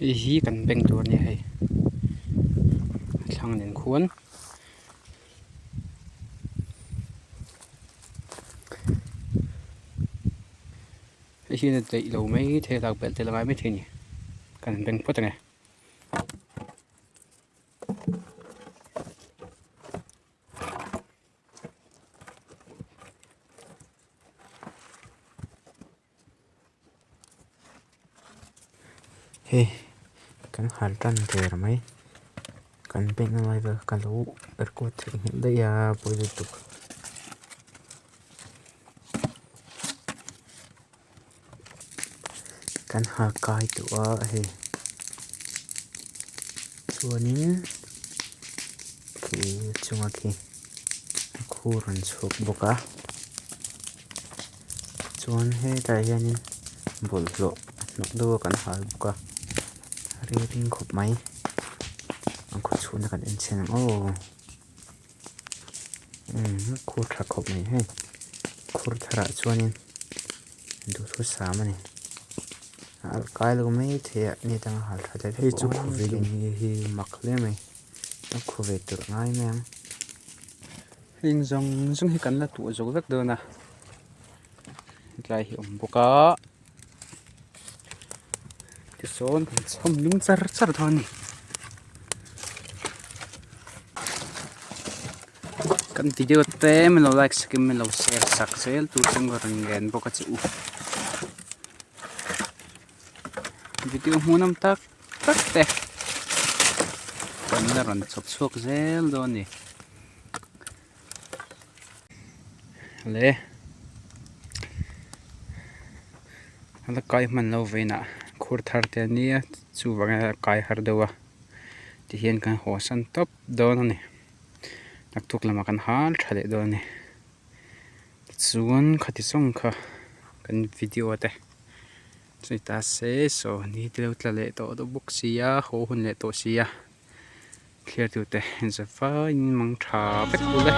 hi kan beng tur ni hei thlang nen khuan hi na tei lo mai the lak bel te langai mai the ni kan beng phot nge hei kan hal tan ter mai kan beng ngai ba kan lo ko the da ya poi tu kan ha kai tu a hei chuanin khi chunga khi khuran chuk boka chuan he ta hianin bol lo nok do kan hal boka ri ring khop mai ang khu chuna kan en chen o khu thra khop mai he khur thra chuanin du thu sa mani al kai lo mai the ni tang hal tha te chu khu ve hi mak le mai khu ve tur ngai meng hing zong hi kan la tu zo vek do na tlai hi boka ti son chom lung char char thani kan video te men lo like skim men lo share sak sel tu chung ran gen boka chu video hunam tak te kan la ran chop chok zel do ni le ala kai man lo veina khur thar te nia chu wanga kai har dewa ti hian kan ho san top do ni nak tuk lama kan hal thale do ni chuan khati song kha kan video te chui ta se so ni tlo tla le to do book sia ho hun le to sia clear tu te in za fa in mang tha pek u le